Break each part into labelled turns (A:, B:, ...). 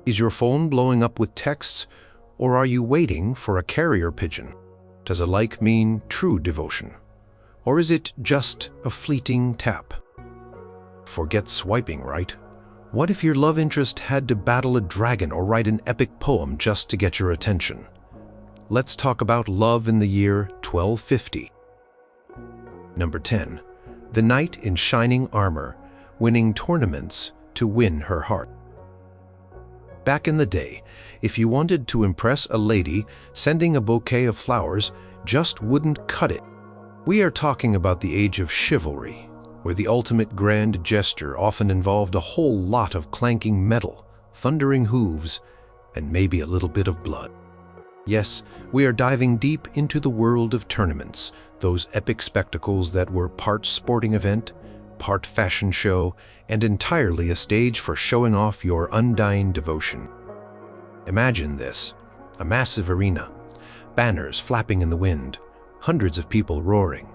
A: Is your phone blowing up with texts, or are you waiting for a carrier pigeon? Does a like mean true devotion? Or is it just a fleeting tap? Forget swiping, right? What if your love interest had to battle a dragon or write an epic poem just to get your attention? Let's talk about love in the year 1250. Number 10. The knight in shining armor, winning tournaments to win her heart. Back in the day, if you wanted to impress a lady, sending a bouquet of flowers just wouldn't cut it. We are talking about the Age of Chivalry, where the ultimate grand gesture often involved a whole lot of clanking metal, thundering hooves, and maybe a little bit of blood. Yes, we are diving deep into the world of tournaments, those epic spectacles that were part sporting event, part fashion show, and entirely a stage for showing off your undying devotion. Imagine this: a massive arena, banners flapping in the wind, hundreds of people roaring,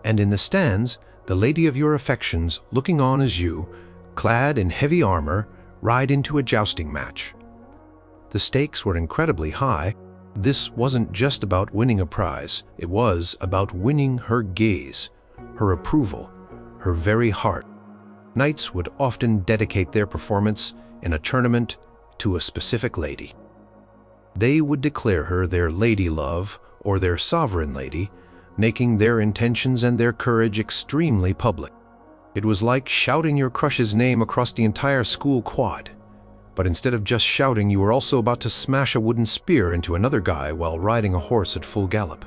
A: and in the stands, the lady of your affections looking on as you, clad in heavy armor, ride into a jousting match. The stakes were incredibly high. This wasn't just about winning a prize, it was about winning her gaze, her approval, her very heart. Knights would often dedicate their performance in a tournament to a specific lady. They would declare her their lady love or their sovereign lady, making their intentions and their courage extremely public. It was like shouting your crush's name across the entire school quad. But instead of just shouting, you were also about to smash a wooden spear into another guy while riding a horse at full gallop.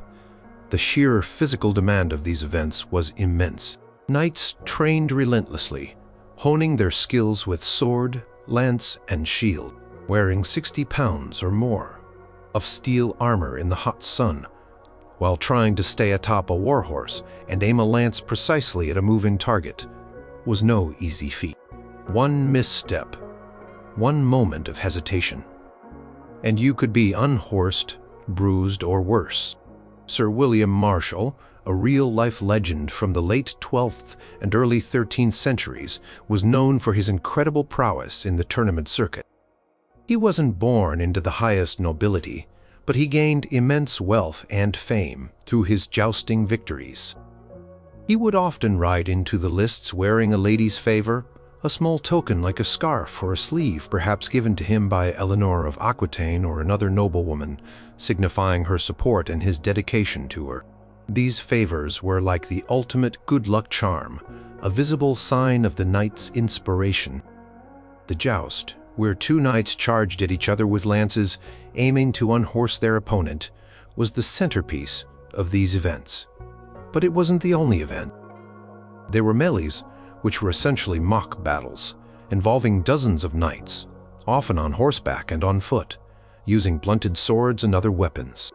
A: The sheer physical demand of these events was immense. Knights trained relentlessly, honing their skills with sword, lance, and shield, wearing 60 pounds or more of steel armor in the hot sun, while trying to stay atop a warhorse and aim a lance precisely at a moving target was no easy feat. One misstep, one moment of hesitation, and you could be unhorsed, bruised, or worse. Sir William Marshall, a real-life legend from the late 12th and early 13th centuries, was known for his incredible prowess in the tournament circuit. He wasn't born into the highest nobility, but he gained immense wealth and fame through his jousting victories. He would often ride into the lists wearing a lady's favor, a small token like a scarf or a sleeve perhaps given to him by Eleanor of Aquitaine or another noblewoman, signifying her support and his dedication to her. These favors were like the ultimate good luck charm, a visible sign of the knight's inspiration. The joust, where two knights charged at each other with lances, aiming to unhorse their opponent, was the centerpiece of these events. But it wasn't the only event. There were melees, which were essentially mock battles, involving dozens of knights, often on horseback and on foot, using blunted swords and other weapons.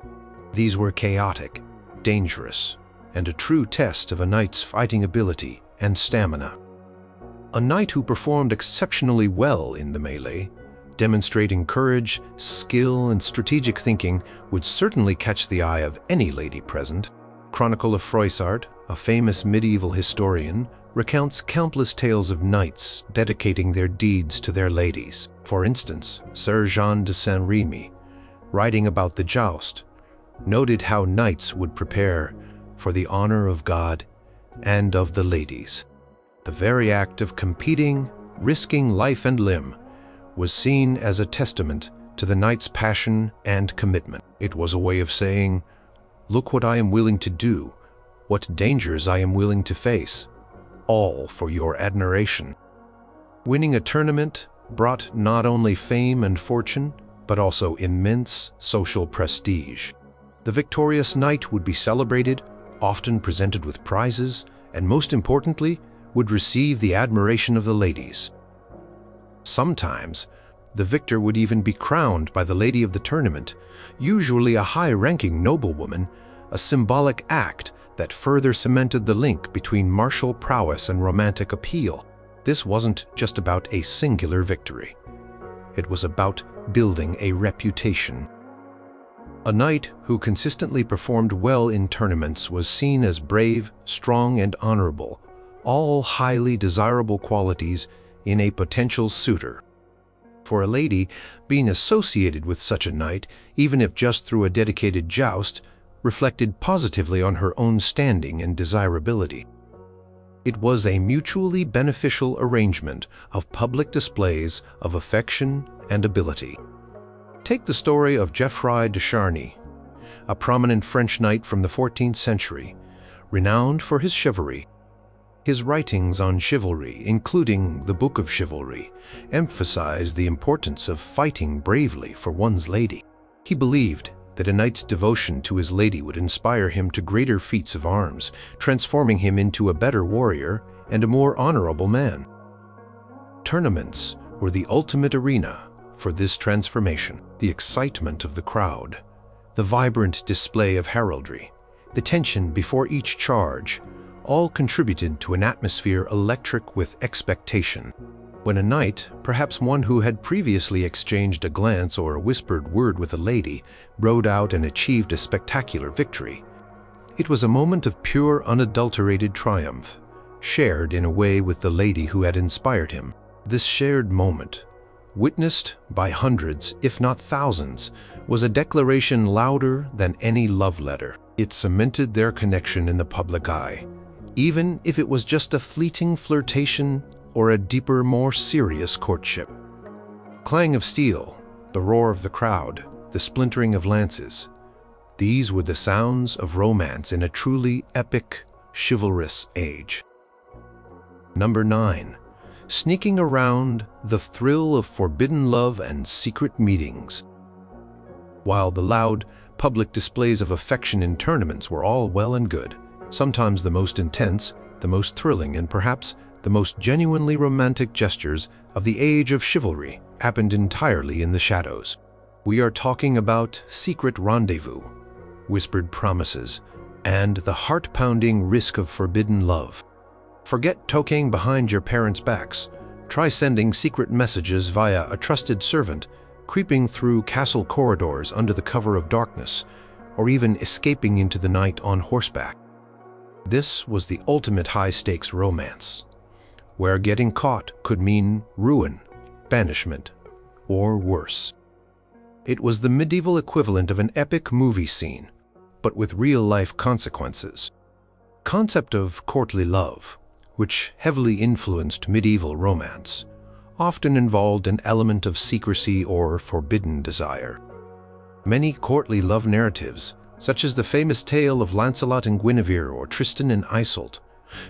A: These were chaotic, dangerous, and a true test of a knight's fighting ability and stamina. A knight who performed exceptionally well in the melee, demonstrating courage, skill, and strategic thinking, would certainly catch the eye of any lady present. Chronicle of Froissart, a famous medieval historian, recounts countless tales of knights dedicating their deeds to their ladies. For instance, Sir Jean de Saint-Remy, writing about the joust, noted how knights would prepare for the honor of God and of the ladies. The very act of competing, risking life and limb, was seen as a testament to the knight's passion and commitment. It was a way of saying, "Look what I am willing to do, what dangers I am willing to face, all for your admiration." Winning a tournament brought not only fame and fortune, but also immense social prestige. The victorious knight would be celebrated, often presented with prizes, and most importantly, would receive the admiration of the ladies. Sometimes, the victor would even be crowned by the lady of the tournament, usually a high-ranking noblewoman, a symbolic act that further cemented the link between martial prowess and romantic appeal. This wasn't just about a singular victory. It was about building a reputation. A knight who consistently performed well in tournaments was seen as brave, strong, and honorable, all highly desirable qualities in a potential suitor. For a lady, being associated with such a knight, even if just through a dedicated joust, reflected positively on her own standing and desirability. It was a mutually beneficial arrangement of public displays of affection and ability. Take the story of Geoffroy de Charny, a prominent French knight from the 14th century, renowned for his chivalry. His writings on chivalry, including the Book of Chivalry, emphasized the importance of fighting bravely for one's lady. He believed that a knight's devotion to his lady would inspire him to greater feats of arms, transforming him into a better warrior and a more honorable man. Tournaments were the ultimate arena for this transformation. The excitement of the crowd, the vibrant display of heraldry, the tension before each charge, all contributed to an atmosphere electric with expectation. When a knight, perhaps one who had previously exchanged a glance or a whispered word with a lady, rode out and achieved a spectacular victory, it was a moment of pure, unadulterated triumph, shared in a way with the lady who had inspired him. This shared moment, witnessed by hundreds, if not thousands, was a declaration louder than any love letter. It cemented their connection in the public eye, even if it was just a fleeting flirtation or a deeper, more serious courtship. Clang of steel, the roar of the crowd, the splintering of lances, these were the sounds of romance in a truly epic, chivalrous age. Number 9. Sneaking around, the thrill of forbidden love and secret meetings. While the loud, public displays of affection in tournaments were all well and good, sometimes the most intense, the most thrilling, and perhaps the most genuinely romantic gestures of the Age of Chivalry happened entirely in the shadows. We are talking about secret rendezvous, whispered promises, and the heart-pounding risk of forbidden love. Forget toking behind your parents' backs. Try sending secret messages via a trusted servant, creeping through castle corridors under the cover of darkness, or even escaping into the night on horseback. This was the ultimate high-stakes romance, where getting caught could mean ruin, banishment, or worse. It was the medieval equivalent of an epic movie scene, but with real-life consequences. Concept of courtly love, which heavily influenced medieval romance, often involved an element of secrecy or forbidden desire. Many courtly love narratives, such as the famous tale of Lancelot and Guinevere or Tristan and Iseult,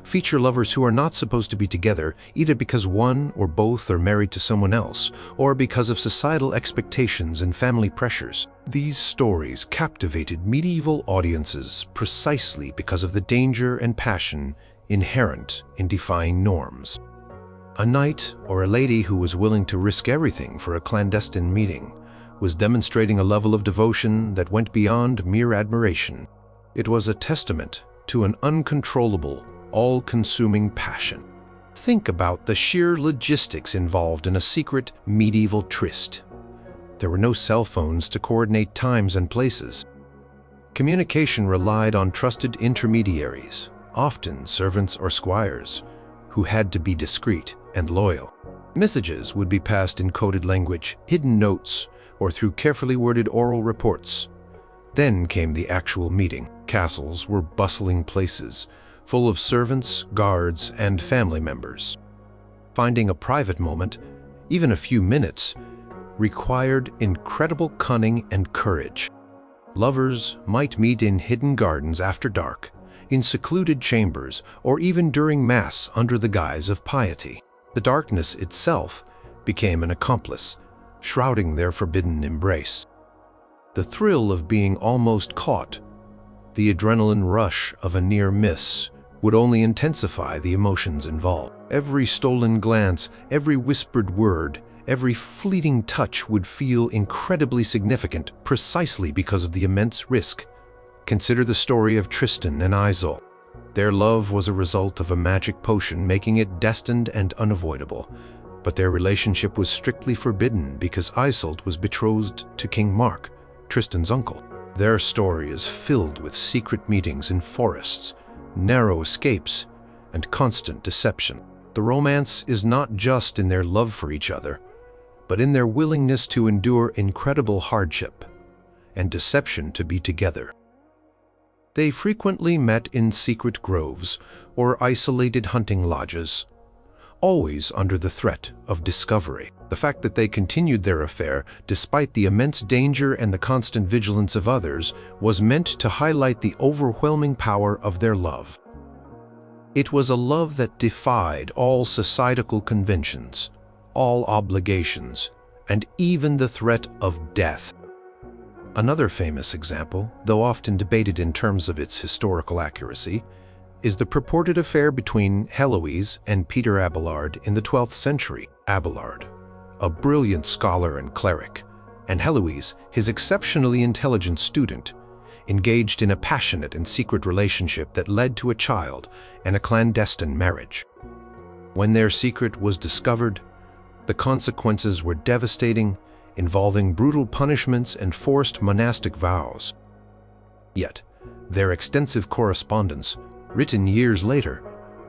A: feature lovers who are not supposed to be together either because one or both are married to someone else or because of societal expectations and family pressures. These stories captivated medieval audiences precisely because of the danger and passion inherent in defying norms. A knight or a lady who was willing to risk everything for a clandestine meeting was demonstrating a level of devotion that went beyond mere admiration. It was a testament to an uncontrollable, all-consuming passion. Think about the sheer logistics involved in a secret medieval tryst. There were no cell phones to coordinate times and places. Communication relied on trusted intermediaries, often servants or squires, who had to be discreet and loyal. Messages would be passed in coded language, hidden notes, or through carefully worded oral reports. Then came the actual meeting. Castles were bustling places, full of servants, guards, and family members. Finding a private moment, even a few minutes, required incredible cunning and courage. Lovers might meet in hidden gardens after dark, in secluded chambers, or even during Mass under the guise of piety. The darkness itself became an accomplice, shrouding their forbidden embrace. The thrill of being almost caught, the adrenaline rush of a near miss, would only intensify the emotions involved. Every stolen glance, every whispered word, every fleeting touch would feel incredibly significant precisely because of the immense risk. Consider the story of Tristan and Iseult. Their love was a result of a magic potion, making it destined and unavoidable. But their relationship was strictly forbidden because Iseult was betrothed to King Mark, Tristan's uncle. Their story is filled with secret meetings in forests, narrow escapes, and constant deception. The romance is not just in their love for each other, but in their willingness to endure incredible hardship and deception to be together. They frequently met in secret groves or isolated hunting lodges, always under the threat of discovery. The fact that they continued their affair, despite the immense danger and the constant vigilance of others, was meant to highlight the overwhelming power of their love. It was a love that defied all societal conventions, all obligations, and even the threat of death. Another famous example, though often debated in terms of its historical accuracy, is the purported affair between Heloise and Peter Abelard in the 12th century. Abelard, a brilliant scholar and cleric, and Heloise, his exceptionally intelligent student, engaged in a passionate and secret relationship that led to a child and a clandestine marriage. When their secret was discovered, the consequences were devastating, involving brutal punishments and forced monastic vows. Yet, their extensive correspondence, written years later,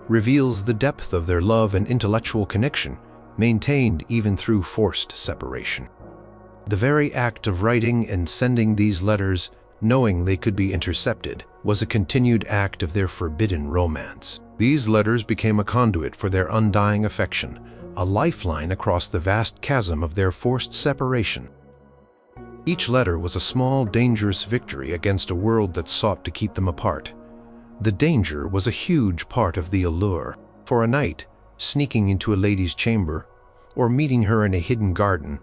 A: reveals the depth of their love and intellectual connection, maintained even through forced separation. The very act of writing and sending these letters, knowing they could be intercepted, was a continued act of their forbidden romance. These letters became a conduit for their undying affection, a lifeline across the vast chasm of their forced separation. Each letter was a small, dangerous victory against a world that sought to keep them apart. The danger was a huge part of the allure. For a knight, sneaking into a lady's chamber or meeting her in a hidden garden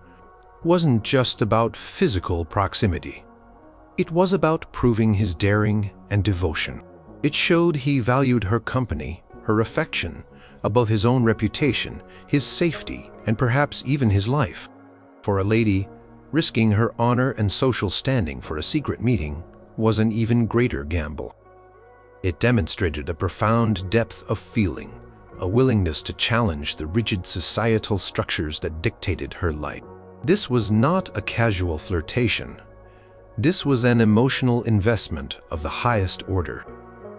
A: wasn't just about physical proximity. It was about proving his daring and devotion. It showed he valued her company, her affection, above his own reputation, his safety, and perhaps even his life. For a lady, risking her honor and social standing for a secret meeting was an even greater gamble. It demonstrated a profound depth of feeling, a willingness to challenge the rigid societal structures that dictated her life. This was not a casual flirtation. This was an emotional investment of the highest order.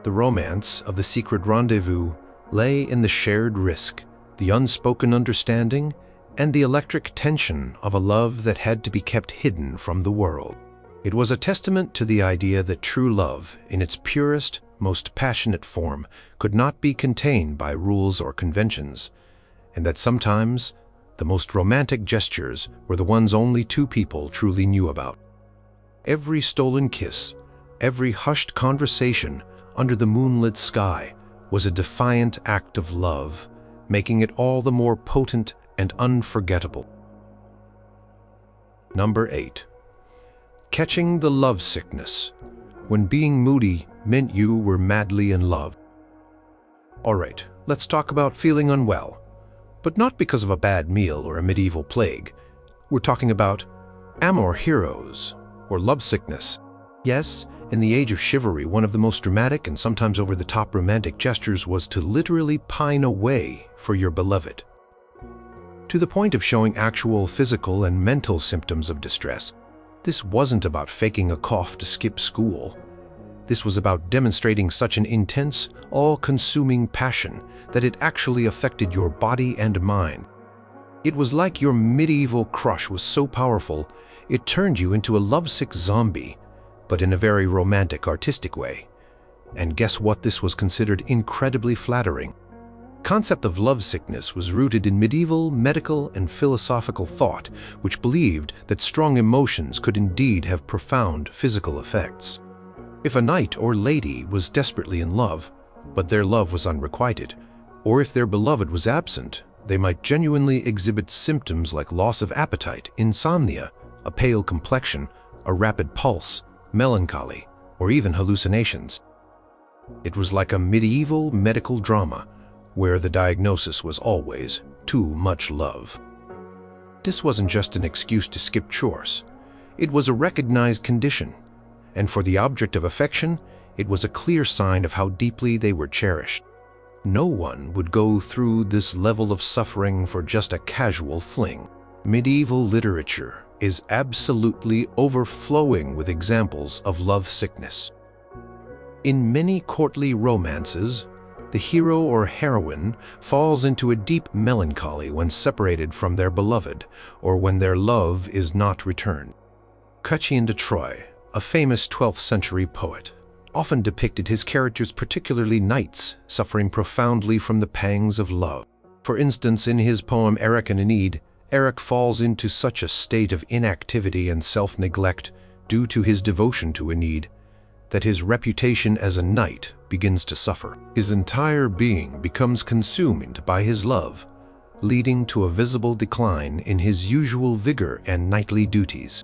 A: The romance of the secret rendezvous lay in the shared risk, the unspoken understanding, and the electric tension of a love that had to be kept hidden from the world. It was a testament to the idea that true love, in its purest, most passionate form, could not be contained by rules or conventions, and that sometimes the most romantic gestures were the ones only two people truly knew about. Every stolen kiss, every hushed conversation under the moonlit sky was a defiant act of love, making it all the more potent and unforgettable. Number 8. Catching the love sickness, when being moody meant you were madly in love. Alright, let's talk about feeling unwell, but not because of a bad meal or a medieval plague. We're talking about amour heroes, or love sickness. Yes, in the Age of Chivalry, one of the most dramatic and sometimes over-the-top romantic gestures was to literally pine away for your beloved, to the point of showing actual physical and mental symptoms of distress. This wasn't about faking a cough to skip school. This was about demonstrating such an intense, all-consuming passion that it actually affected your body and mind. It was like your medieval crush was so powerful, it turned you into a lovesick zombie, but in a very romantic, artistic way. And guess what? This was considered incredibly flattering. The concept of lovesickness was rooted in medieval, medical, and philosophical thought, which believed that strong emotions could indeed have profound physical effects. If a knight or lady was desperately in love, but their love was unrequited, or if their beloved was absent, they might genuinely exhibit symptoms like loss of appetite, insomnia, a pale complexion, a rapid pulse, melancholy, or even hallucinations. It was like a medieval medical drama, where the diagnosis was always too much love. This wasn't just an excuse to skip chores. It was a recognized condition, and for the object of affection, it was a clear sign of how deeply they were cherished. No one would go through this level of suffering for just a casual fling. Medieval literature is absolutely overflowing with examples of love sickness. In many courtly romances, The hero or heroine falls into a deep melancholy when separated from their beloved, or when their love is not returned. Chrétien de Troyes, a famous 12th century poet, often depicted his characters, particularly knights, suffering profoundly from the pangs of love. For instance, in his poem Eric and Enid, Eric falls into such a state of inactivity and self-neglect due to his devotion to Enid that his reputation as a knight begins to suffer. His entire being becomes consumed by his love, leading to a visible decline in his usual vigor and knightly duties.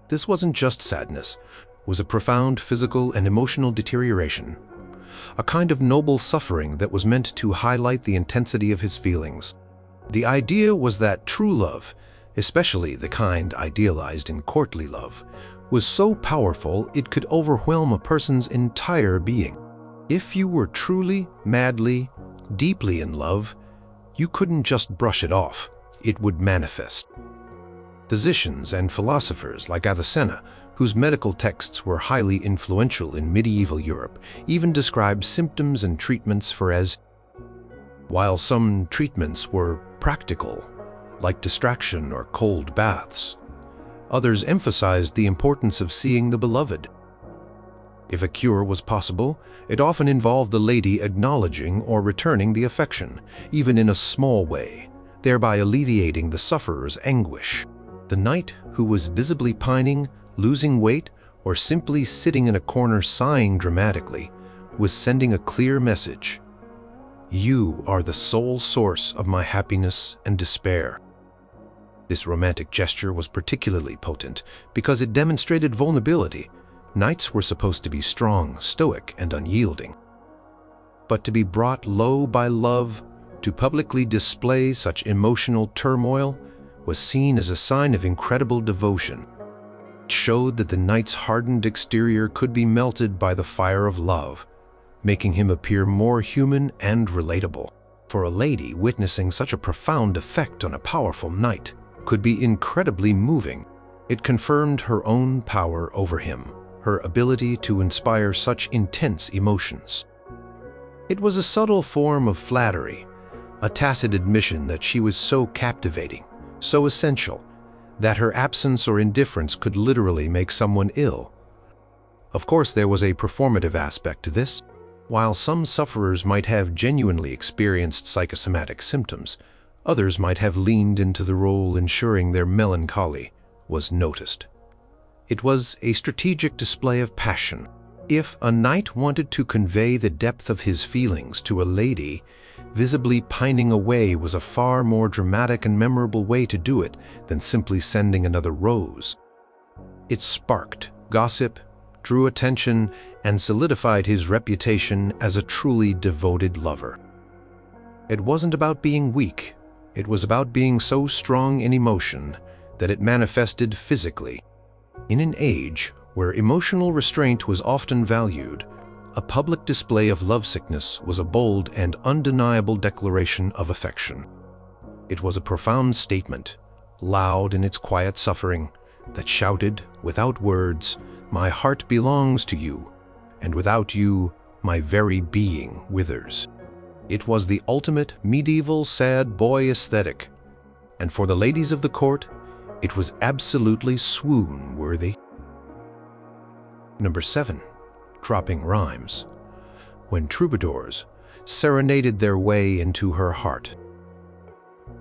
A: This wasn't just sadness, it was a profound physical and emotional deterioration, a kind of noble suffering that was meant to highlight the intensity of his feelings. The idea was that true love, especially the kind idealized in courtly love, was so powerful it could overwhelm a person's entire being. If you were truly, madly, deeply in love, you couldn't just brush it off, it would manifest. Physicians and philosophers like Avicenna, whose medical texts were highly influential in medieval Europe, even described symptoms and treatments for as, while some treatments were practical, like distraction or cold baths, others emphasized the importance of seeing the beloved. If a cure was possible, it often involved the lady acknowledging or returning the affection, even in a small way, thereby alleviating the sufferer's anguish. The knight who was visibly pining, losing weight, or simply sitting in a corner sighing dramatically was sending a clear message: "You are the sole source of my happiness and despair." This romantic gesture was particularly potent because it demonstrated vulnerability. Knights were supposed to be strong, stoic, and unyielding. But to be brought low by love, to publicly display such emotional turmoil, was seen as a sign of incredible devotion. It showed that the knight's hardened exterior could be melted by the fire of love, making him appear more human and relatable. For a lady, witnessing such a profound effect on a powerful knight could be incredibly moving. It confirmed her own power over him, her ability to inspire such intense emotions. It was a subtle form of flattery, a tacit admission that she was so captivating, so essential, that her absence or indifference could literally make someone ill. Of course, there was a performative aspect to this. While some sufferers might have genuinely experienced psychosomatic symptoms, others might have leaned into the role ensuring their melancholy was noticed. It was a strategic display of passion. If a knight wanted to convey the depth of his feelings to a lady, visibly pining away was a far more dramatic and memorable way to do it than simply sending another rose. It sparked gossip, drew attention, and solidified his reputation as a truly devoted lover. It wasn't about being weak. It was about being so strong in emotion that it manifested physically. In an age where emotional restraint was often valued, a public display of lovesickness was a bold and undeniable declaration of affection. It was a profound statement, loud in its quiet suffering, that shouted, without words, "My heart belongs to you, and without you, my very being withers." It was the ultimate medieval sad boy aesthetic, and for the ladies of the court, it was absolutely swoon-worthy. Number 7. Dropping rhymes. When troubadours serenaded their way into her heart.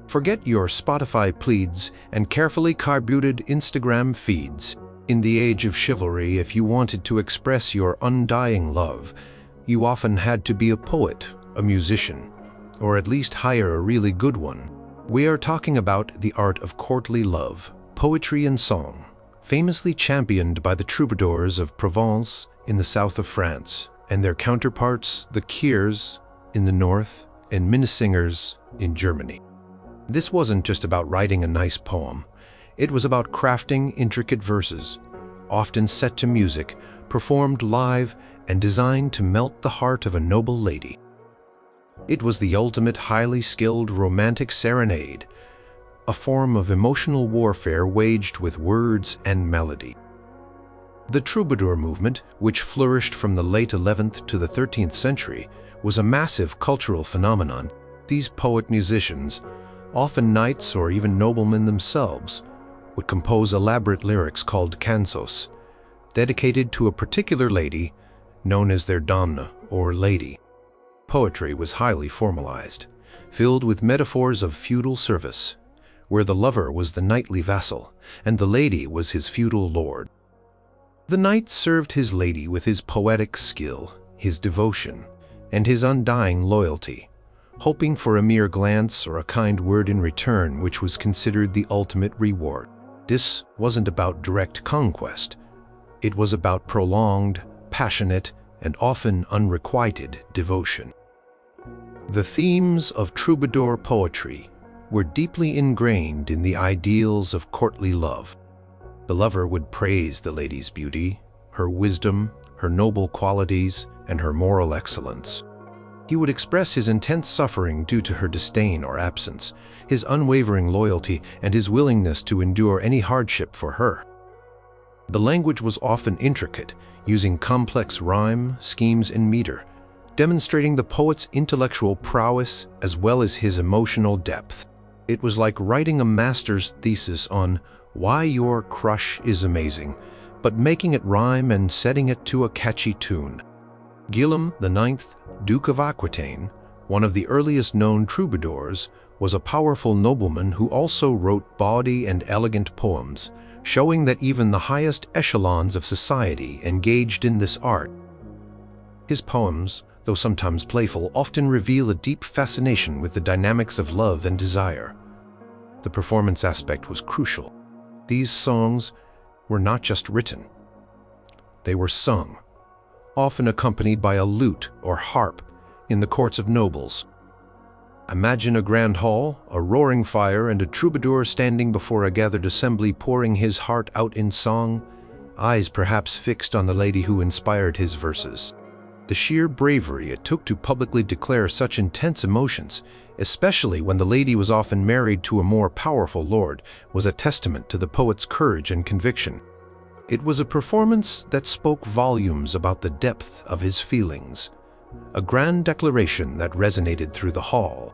A: Forget your Spotify pleads and carefully carbuted Instagram feeds. In the age of chivalry, if you wanted to express your undying love, you often had to be a poet, a musician, or at least hire a really good one. We are talking about the art of courtly love, poetry and song, famously championed by the troubadours of Provence in the south of France, and their counterparts, the Kiers, in the north, and Minnesingers in Germany. This wasn't just about writing a nice poem. It was about crafting intricate verses, often set to music, performed live, and designed to melt the heart of a noble lady. It was the ultimate highly skilled romantic serenade, a form of emotional warfare waged with words and melody. The troubadour movement, which flourished from the late 11th to the 13th century, was a massive cultural phenomenon. These poet-musicians, often knights or even noblemen themselves, would compose elaborate lyrics called cansos, dedicated to a particular lady known as their damna, or lady. Poetry was highly formalized, filled with metaphors of feudal service, where the lover was the knightly vassal and the lady was his feudal lord. The knight served his lady with his poetic skill, his devotion, and his undying loyalty, hoping for a mere glance or a kind word in return, which was considered the ultimate reward. This wasn't about direct conquest. It was about prolonged, passionate, and often unrequited devotion. The themes of troubadour poetry were deeply ingrained in the ideals of courtly love. The lover would praise the lady's beauty, her wisdom, her noble qualities, and her moral excellence. He would express his intense suffering due to her disdain or absence, his unwavering loyalty, and his willingness to endure any hardship for her. The language was often intricate, using complex rhyme, schemes, and meter, demonstrating the poet's intellectual prowess as well as his emotional depth. It was like writing a master's thesis on why your crush is amazing, but making it rhyme and setting it to a catchy tune. Guillaume IX, Duke of Aquitaine, one of the earliest known troubadours, was a powerful nobleman who also wrote bawdy and elegant poems, showing that even the highest echelons of society engaged in this art. His poems, though sometimes playful, often reveal a deep fascination with the dynamics of love and desire. The performance aspect was crucial. These songs were not just written. They were sung, often accompanied by a lute or harp, in the courts of nobles. Imagine a grand hall, a roaring fire, and a troubadour standing before a gathered assembly pouring his heart out in song, eyes perhaps fixed on the lady who inspired his verses. The sheer bravery it took to publicly declare such intense emotions, especially when the lady was often married to a more powerful lord, was a testament to the poet's courage and conviction. It was a performance that spoke volumes about the depth of his feelings, a grand declaration that resonated through the hall.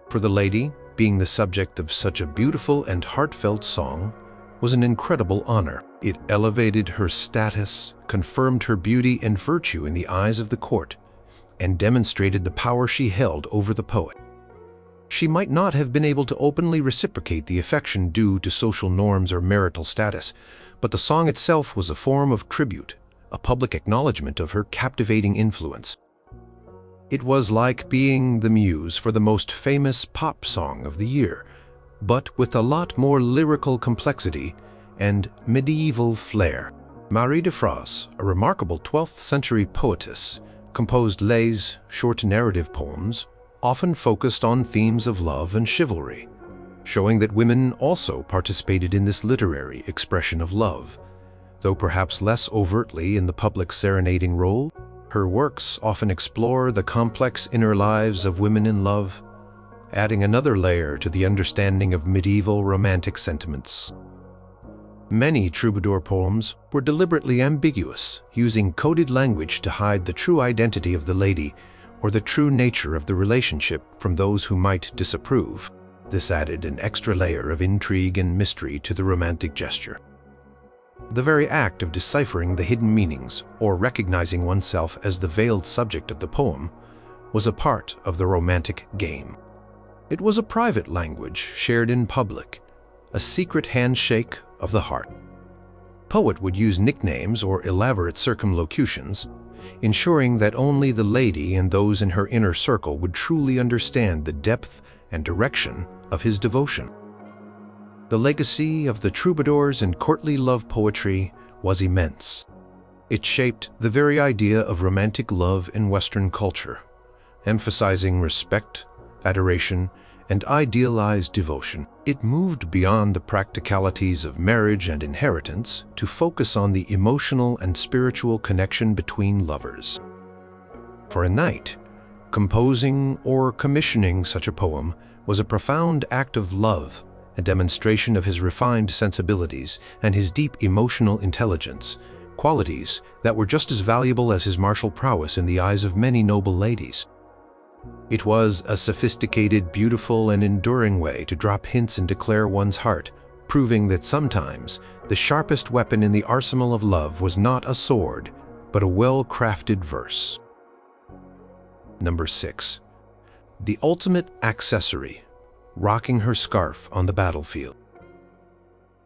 A: For the lady, being the subject of such a beautiful and heartfelt song was an incredible honor. It elevated her status, confirmed her beauty and virtue in the eyes of the court, and demonstrated the power she held over the poet. She might not have been able to openly reciprocate the affection due to social norms or marital status, but the song itself was a form of tribute, a public acknowledgement of her captivating influence. It was like being the muse for the most famous pop song of the year, but with a lot more lyrical complexity and medieval flair. Marie de France, a remarkable 12th century poetess, composed lays, short narrative poems, often focused on themes of love and chivalry, showing that women also participated in this literary expression of love. Though perhaps less overtly in the public serenading role, her works often explore the complex inner lives of women in love, adding another layer to the understanding of medieval romantic sentiments. Many troubadour poems were deliberately ambiguous, using coded language to hide the true identity of the lady or the true nature of the relationship from those who might disapprove. This added an extra layer of intrigue and mystery to the romantic gesture. The very act of deciphering the hidden meanings or recognizing oneself as the veiled subject of the poem was a part of the romantic game. It was a private language shared in public, a secret handshake of the heart. Poet would use nicknames or elaborate circumlocutions, ensuring that only the lady and those in her inner circle would truly understand the depth and direction of his devotion. The legacy of the troubadours in courtly love poetry was immense. It shaped the very idea of romantic love in Western culture, emphasizing respect, adoration, and idealized devotion. It moved beyond the practicalities of marriage and inheritance to focus on the emotional and spiritual connection between lovers. For a knight, composing or commissioning such a poem was a profound act of love, a demonstration of his refined sensibilities and his deep emotional intelligence, qualities that were just as valuable as his martial prowess in the eyes of many noble ladies. It was a sophisticated, beautiful, and enduring way to drop hints and declare one's heart, proving that sometimes the sharpest weapon in the arsenal of love was not a sword, but a well-crafted verse. Number 6. The ultimate accessory, rocking her scarf on the battlefield.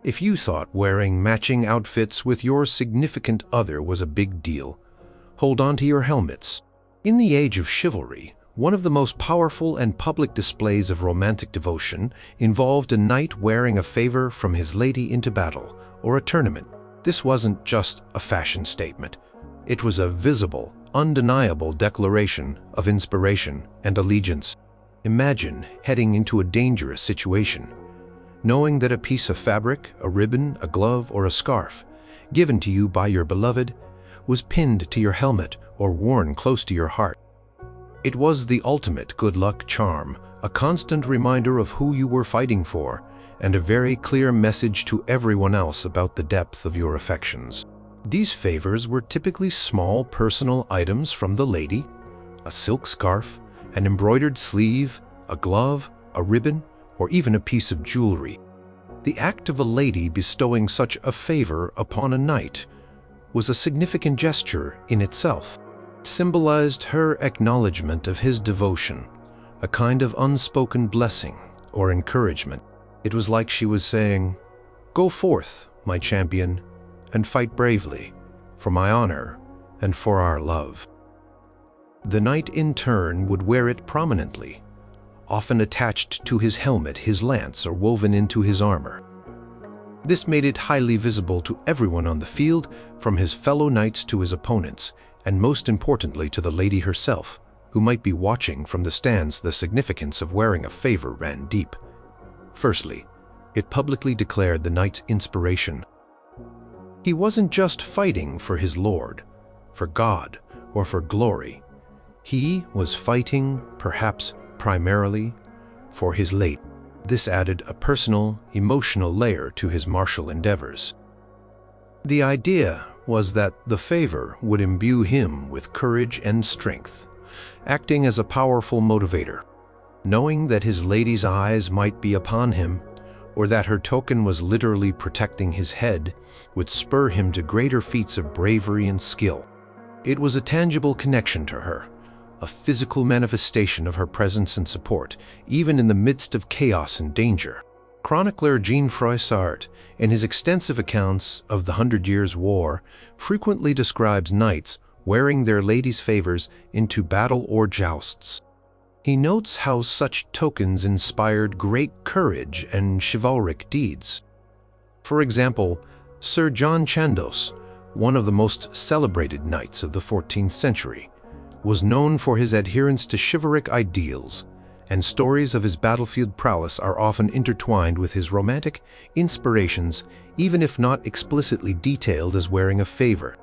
A: If you thought wearing matching outfits with your significant other was a big deal, hold on to your helmets. In the Age of Chivalry, one of the most powerful and public displays of romantic devotion involved a knight wearing a favor from his lady into battle or a tournament. This wasn't just a fashion statement. It was a visible, undeniable declaration of inspiration and allegiance. Imagine heading into a dangerous situation, knowing that a piece of fabric, a ribbon, a glove, or a scarf, given to you by your beloved, was pinned to your helmet or worn close to your heart. It was the ultimate good luck charm, a constant reminder of who you were fighting for, and a very clear message to everyone else about the depth of your affections. These favors were typically small personal items from the lady: a silk scarf, an embroidered sleeve, a glove, a ribbon, or even a piece of jewelry. The act of a lady bestowing such a favor upon a knight was a significant gesture in itself. It symbolized her acknowledgement of his devotion, a kind of unspoken blessing or encouragement. It was like she was saying, "Go forth, my champion, and fight bravely, for my honor and for our love." The knight in turn would wear it prominently, often attached to his helmet, his lance, or woven into his armor. This made it highly visible to everyone on the field, from his fellow knights to his opponents, and most importantly to the lady herself, who might be watching from the stands. The significance of wearing a favor ran deep. Firstly, it publicly declared the knight's inspiration. He wasn't just fighting for his lord, for God, or for glory. He was fighting, perhaps primarily, for his lady. This added a personal, emotional layer to his martial endeavors. The idea was that the favor would imbue him with courage and strength, acting as a powerful motivator. Knowing that his lady's eyes might be upon him, or that her token was literally protecting his head, would spur him to greater feats of bravery and skill. It was a tangible connection to her, a physical manifestation of her presence and support, even in the midst of chaos and danger. Chronicler Jean Froissart, in his extensive accounts of the 100 Years' War, frequently describes knights wearing their ladies' favors into battle or jousts. He notes how such tokens inspired great courage and chivalric deeds. For example, Sir John Chandos, one of the most celebrated knights of the 14th century, was known for his adherence to chivalric ideals, and stories of his battlefield prowess are often intertwined with his romantic inspirations, even if not explicitly detailed as wearing a favor.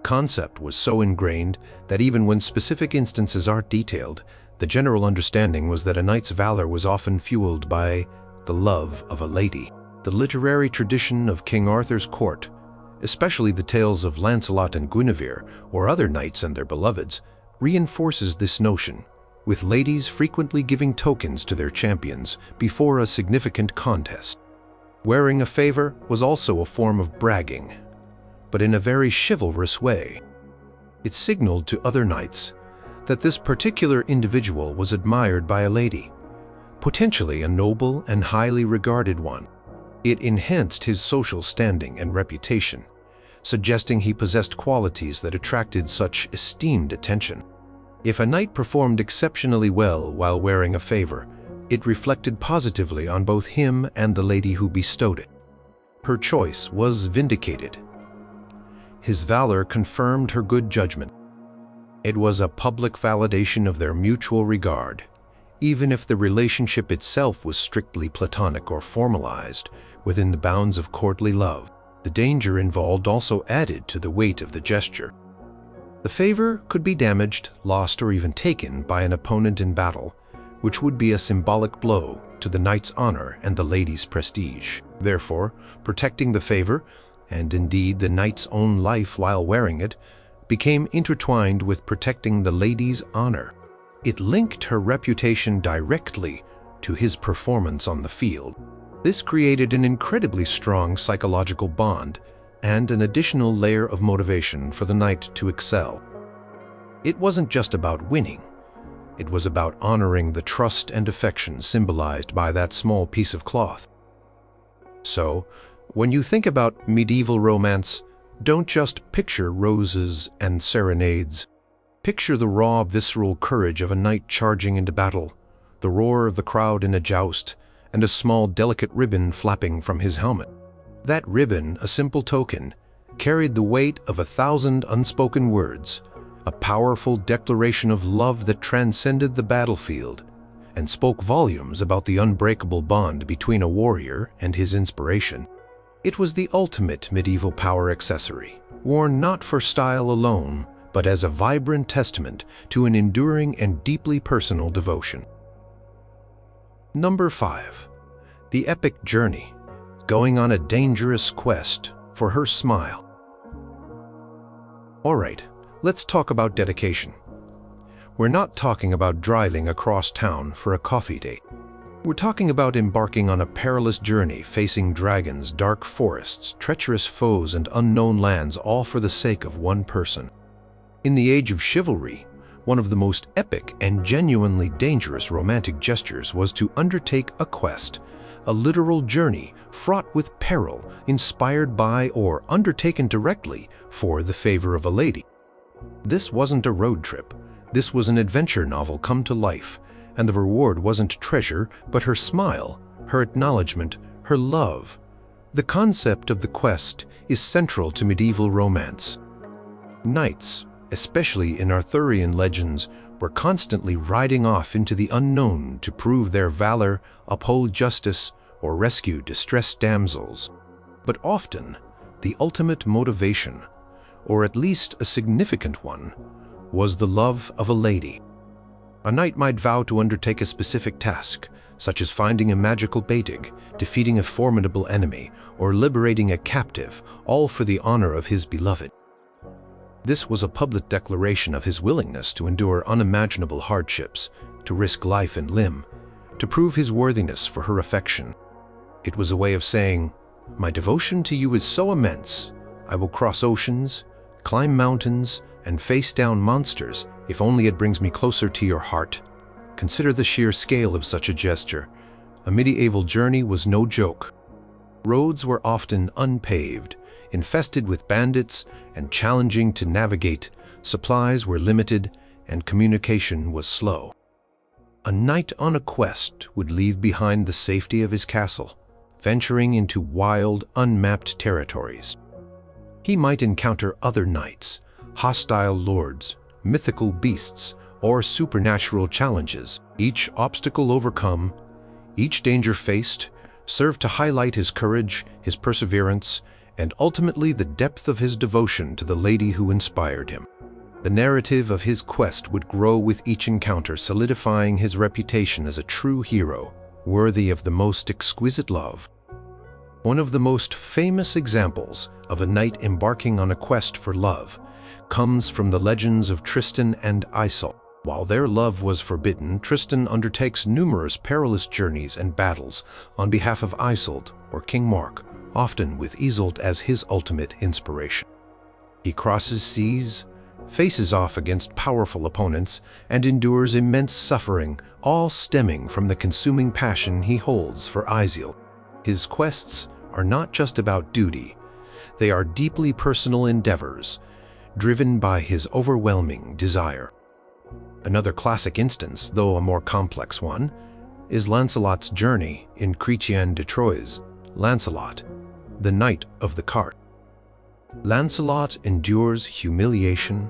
A: Concept was so ingrained that even when specific instances aren't detailed, the general understanding was that a knight's valor was often fueled by the love of a lady. The literary tradition of King Arthur's court, especially the tales of Lancelot and Guinevere or other knights and their beloveds, reinforces this notion, with ladies frequently giving tokens to their champions before a significant contest. Wearing a favor was also a form of bragging, but in a very chivalrous way. It signaled to other knights that this particular individual was admired by a lady, potentially a noble and highly regarded one. It enhanced his social standing and reputation, suggesting he possessed qualities that attracted such esteemed attention. If a knight performed exceptionally well while wearing a favor, it reflected positively on both him and the lady who bestowed it. Her choice was vindicated. His valor confirmed her good judgment. It was a public validation of their mutual regard, even if the relationship itself was strictly platonic or formalized within the bounds of courtly love. The danger involved also added to the weight of the gesture. The favor could be damaged, lost, or even taken by an opponent in battle, which would be a symbolic blow to the knight's honor and the lady's prestige. Therefore, protecting the favor and indeed the knight's own life while wearing it, became intertwined with protecting the lady's honor. It linked her reputation directly to his performance on the field. This created an incredibly strong psychological bond and an additional layer of motivation for the knight to excel. It wasn't just about winning. It was about honoring the trust and affection symbolized by that small piece of cloth. So, when you think about medieval romance, don't just picture roses and serenades. Picture the raw, visceral courage of a knight charging into battle, the roar of the crowd in a joust, and a small, delicate ribbon flapping from his helmet. That ribbon, a simple token, carried the weight of 1,000 unspoken words, a powerful declaration of love that transcended the battlefield and spoke volumes about the unbreakable bond between a warrior and his inspiration. It was the ultimate medieval power accessory, worn not for style alone, but as a vibrant testament to an enduring and deeply personal devotion. Number 5. The epic journey, going on a dangerous quest for her smile. All right, let's talk about dedication. We're not talking about driving across town for a coffee date. We're talking about embarking on a perilous journey, facing dragons, dark forests, treacherous foes, and unknown lands, all for the sake of one person. In the Age of Chivalry, one of the most epic and genuinely dangerous romantic gestures was to undertake a quest, a literal journey fraught with peril, inspired by or undertaken directly for the favor of a lady. This wasn't a road trip. This was an adventure novel come to life, and the reward wasn't treasure, but her smile, her acknowledgement, her love. The concept of the quest is central to medieval romance. Knights, especially in Arthurian legends, were constantly riding off into the unknown to prove their valor, uphold justice, or rescue distressed damsels. But often, the ultimate motivation, or at least a significant one, was the love of a lady. A knight might vow to undertake a specific task, such as finding a magical baitig, defeating a formidable enemy, or liberating a captive, all for the honor of his beloved. This was a public declaration of his willingness to endure unimaginable hardships, to risk life and limb, to prove his worthiness for her affection. It was a way of saying, "My devotion to you is so immense, I will cross oceans, climb mountains, and face down monsters if only it brings me closer to your heart." Consider the sheer scale of such a gesture. A medieval journey was no joke. Roads were often unpaved, infested with bandits, and challenging to navigate. Supplies were limited, and communication was slow. A knight on a quest would leave behind the safety of his castle, venturing into wild, unmapped territories. He might encounter other knights, hostile lords, mythical beasts, or supernatural challenges. Each obstacle overcome, each danger faced, served to highlight his courage, his perseverance, and ultimately the depth of his devotion to the lady who inspired him. The narrative of his quest would grow with each encounter, solidifying his reputation as a true hero, worthy of the most exquisite love. One of the most famous examples of a knight embarking on a quest for love comes from the legends of Tristan and Iseult. While their love was forbidden, Tristan undertakes numerous perilous journeys and battles on behalf of Iseult or King Mark, often with Iseult as his ultimate inspiration. He crosses seas, faces off against powerful opponents, and endures immense suffering, all stemming from the consuming passion he holds for Iseult. His quests are not just about duty. They are deeply personal endeavors, driven by his overwhelming desire. Another classic instance, though a more complex one, is Lancelot's journey in Chrétien de Troyes. Lancelot, the Knight of the Cart. Lancelot endures humiliation,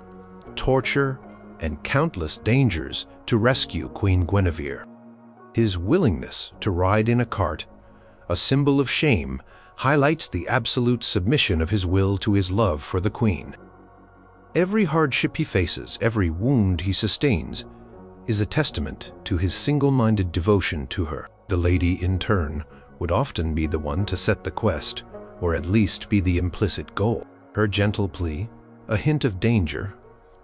A: torture, and countless dangers to rescue Queen Guinevere. His willingness to ride in a cart, a symbol of shame, highlights the absolute submission of his will to his love for the queen. Every hardship he faces, every wound he sustains, is a testament to his single-minded devotion to her. The lady, in turn, would often be the one to set the quest, or at least be the implicit goal. Her gentle plea, a hint of danger,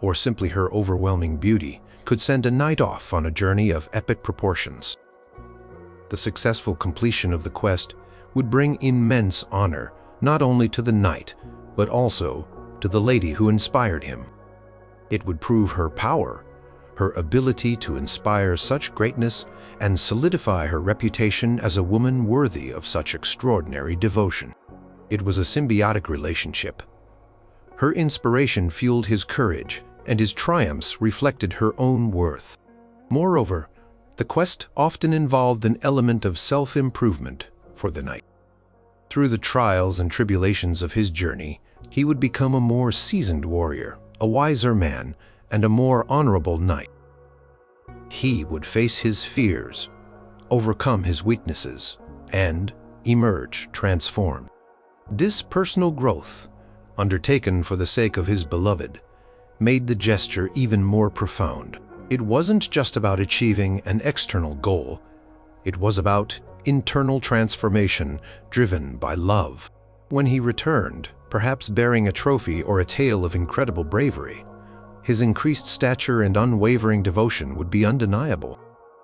A: or simply her overwhelming beauty could send a knight off on a journey of epic proportions. The successful completion of the quest would bring immense honor not only to the knight, but also to the lady who inspired him. It would prove her power, her ability to inspire such greatness, and solidify her reputation as a woman worthy of such extraordinary devotion. It was a symbiotic relationship. Her inspiration fueled his courage, and his triumphs reflected her own worth. Moreover, the quest often involved an element of self-improvement for the knight. Through the trials and tribulations of his journey, he would become a more seasoned warrior, a wiser man, and a more honorable knight. He would face his fears, overcome his weaknesses, and emerge transformed. This personal growth, undertaken for the sake of his beloved, made the gesture even more profound. It wasn't just about achieving an external goal. It was about internal transformation driven by love. When he returned, perhaps bearing a trophy or a tale of incredible bravery, his increased stature and unwavering devotion would be undeniable.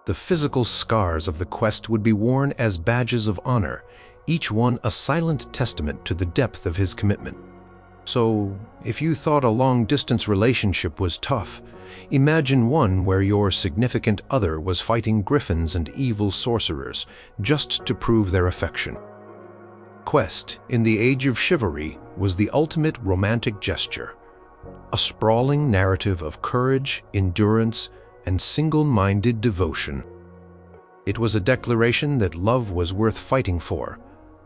A: The physical scars of the quest would be worn as badges of honor, each one a silent testament to the depth of his commitment. So, if you thought a long-distance relationship was tough, imagine one where your significant other was fighting griffins and evil sorcerers just to prove their affection. Quest in the Age of Chivalry was the ultimate romantic gesture, a sprawling narrative of courage, endurance, and single-minded devotion. It was a declaration that love was worth fighting for,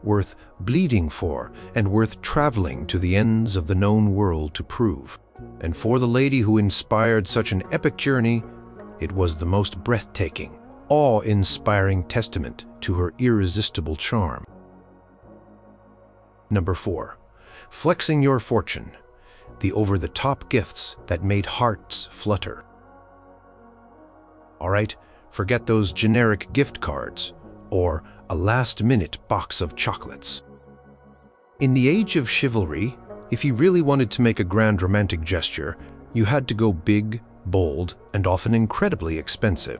A: worth bleeding for, and worth traveling to the ends of the known world to prove. And for the lady who inspired such an epic journey, it was the most breathtaking, awe-inspiring testament to her irresistible charm. Number 4. Flexing your fortune, the over-the-top gifts that made hearts flutter. All right, forget those generic gift cards, or a last-minute box of chocolates. In the Age of Chivalry, if you really wanted to make a grand romantic gesture, you had to go big, bold, and often incredibly expensive.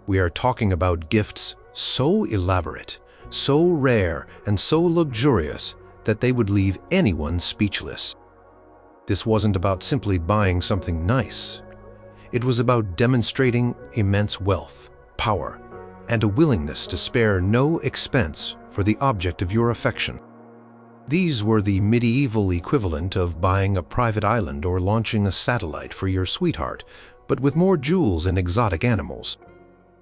A: We are talking about gifts so elaborate, so rare, and so luxurious that they would leave anyone speechless. This wasn't about simply buying something nice. It was about demonstrating immense wealth, power, and a willingness to spare no expense for the object of your affection. These were the medieval equivalent of buying a private island or launching a satellite for your sweetheart, but with more jewels and exotic animals.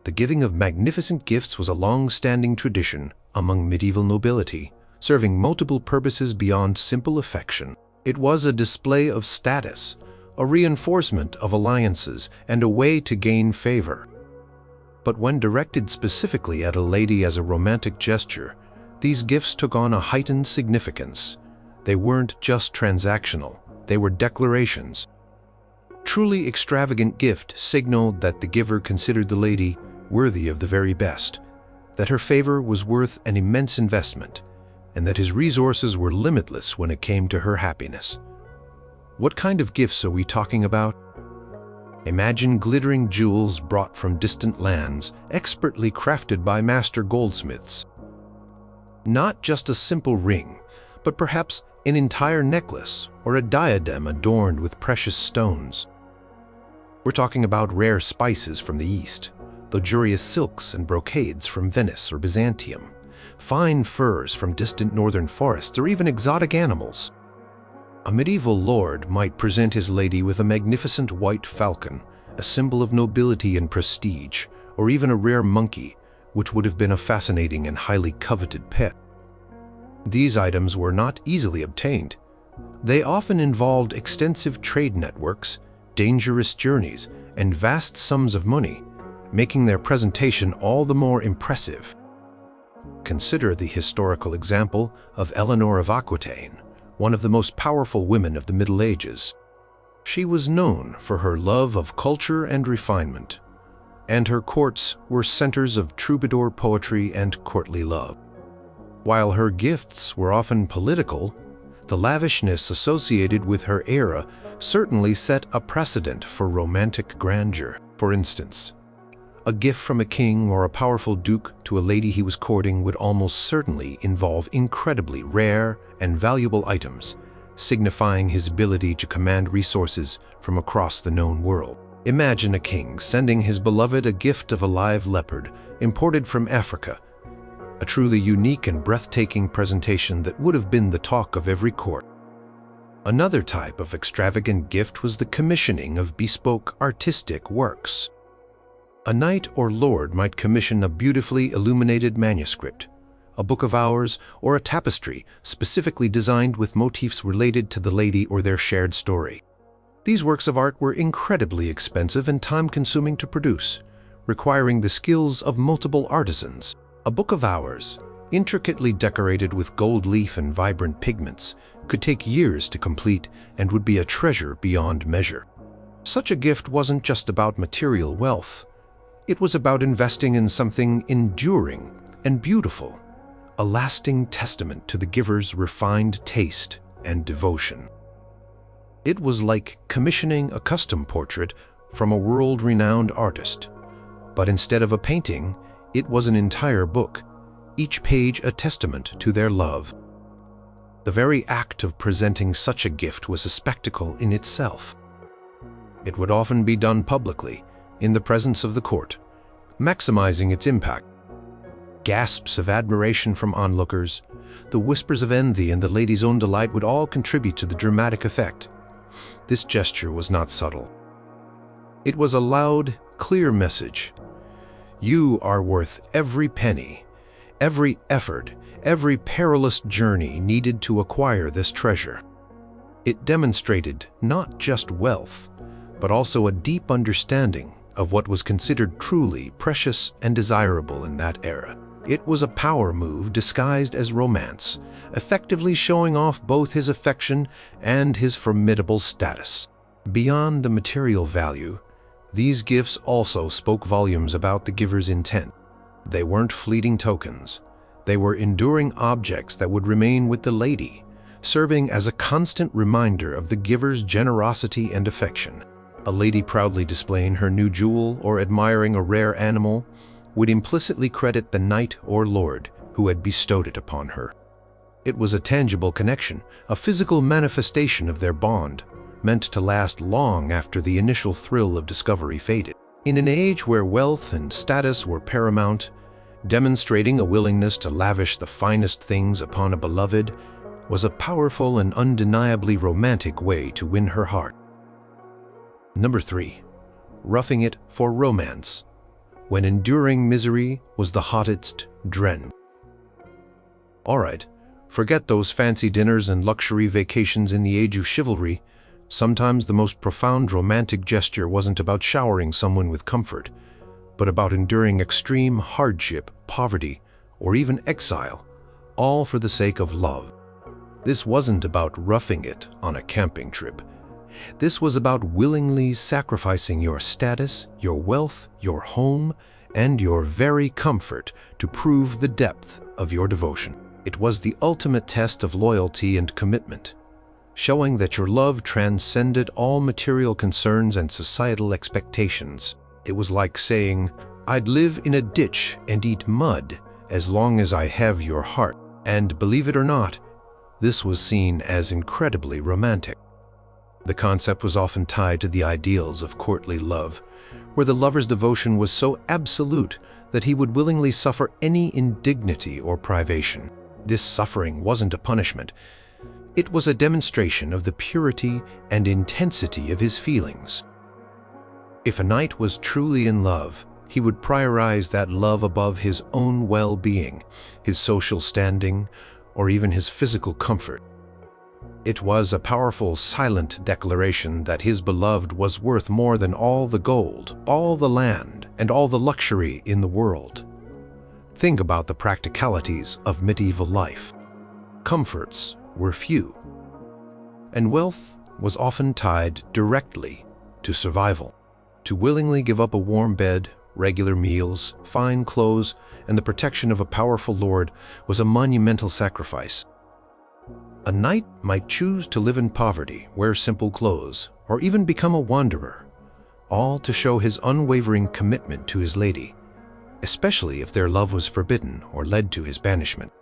A: The giving of magnificent gifts was a long-standing tradition among medieval nobility, serving multiple purposes beyond simple affection. It was a display of status, a reinforcement of alliances, and a way to gain favor. But when directed specifically at a lady as a romantic gesture, these gifts took on a heightened significance. They weren't just transactional, they were declarations. Truly extravagant gift signaled that the giver considered the lady worthy of the very best, that her favor was worth an immense investment, and that his resources were limitless when it came to her happiness. What kind of gifts are we talking about? Imagine glittering jewels brought from distant lands, expertly crafted by master goldsmiths. Not just a simple ring, but perhaps an entire necklace or a diadem adorned with precious stones. We're talking about rare spices from the East, luxurious silks and brocades from Venice or Byzantium, fine furs from distant northern forests, or even exotic animals. A medieval lord might present his lady with a magnificent white falcon, a symbol of nobility and prestige, or even a rare monkey, which would have been a fascinating and highly coveted pet. These items were not easily obtained. They often involved extensive trade networks, dangerous journeys, and vast sums of money, making their presentation all the more impressive. Consider the historical example of Eleanor of Aquitaine, one of the most powerful women of the Middle Ages. She was known for her love of culture and refinement, and her courts were centers of troubadour poetry and courtly love. While her gifts were often political, the lavishness associated with her era certainly set a precedent for romantic grandeur. For instance, a gift from a king or a powerful duke to a lady he was courting would almost certainly involve incredibly rare and valuable items, signifying his ability to command resources from across the known world. Imagine a king sending his beloved a gift of a live leopard imported from Africa, a truly unique and breathtaking presentation that would have been the talk of every court. Another type of extravagant gift was the commissioning of bespoke artistic works. A knight or lord might commission a beautifully illuminated manuscript, a book of hours, or a tapestry specifically designed with motifs related to the lady or their shared story. These works of art were incredibly expensive and time-consuming to produce, requiring the skills of multiple artisans. A book of hours, intricately decorated with gold leaf and vibrant pigments, could take years to complete and would be a treasure beyond measure. Such a gift wasn't just about material wealth. It was about investing in something enduring and beautiful, a lasting testament to the giver's refined taste and devotion. It was like commissioning a custom portrait from a world-renowned artist, but instead of a painting, it was an entire book, each page a testament to their love. The very act of presenting such a gift was a spectacle in itself. It would often be done publicly, in the presence of the court, maximizing its impact. Gasps of admiration from onlookers, the whispers of envy, and the lady's own delight would all contribute to the dramatic effect. This gesture was not subtle. It was a loud, clear message. You are worth every penny, every effort, every perilous journey needed to acquire this treasure. It demonstrated not just wealth, but also a deep understanding of what was considered truly precious and desirable in that era. It was a power move disguised as romance, effectively showing off both his affection and his formidable status. Beyond the material value, these gifts also spoke volumes about the giver's intent. They weren't fleeting tokens. They were enduring objects that would remain with the lady, serving as a constant reminder of the giver's generosity and affection. A lady proudly displaying her new jewel or admiring a rare animal would implicitly credit the knight or lord who had bestowed it upon her. It was a tangible connection, a physical manifestation of their bond, meant to last long after the initial thrill of discovery faded. In an age where wealth and status were paramount, demonstrating a willingness to lavish the finest things upon a beloved was a powerful and undeniably romantic way to win her heart. Number 3. Roughing it for romance, when enduring misery was the hottest trend. Alright, forget those fancy dinners and luxury vacations in the Age of Chivalry. Sometimes the most profound romantic gesture wasn't about showering someone with comfort, but about enduring extreme hardship, poverty, or even exile, all for the sake of love. This wasn't about roughing it on a camping trip. This was about willingly sacrificing your status, your wealth, your home, and your very comfort to prove the depth of your devotion. It was the ultimate test of loyalty and commitment, showing that your love transcended all material concerns and societal expectations. It was like saying, "I'd live in a ditch and eat mud as long as I have your heart." And believe it or not, this was seen as incredibly romantic. The concept was often tied to the ideals of courtly love, where the lover's devotion was so absolute that he would willingly suffer any indignity or privation. This suffering wasn't a punishment. It was a demonstration of the purity and intensity of his feelings. If a knight was truly in love, he would prioritize that love above his own well-being, his social standing, or even his physical comfort. It was a powerful, silent declaration that his beloved was worth more than all the gold, all the land, and all the luxury in the world. Think about the practicalities of medieval life. Comforts were few, and wealth was often tied directly to survival. To willingly give up a warm bed, regular meals, fine clothes, and the protection of a powerful lord was a monumental sacrifice. A knight might choose to live in poverty, wear simple clothes, or even become a wanderer, all to show his unwavering commitment to his lady, especially if their love was forbidden or led to his banishment.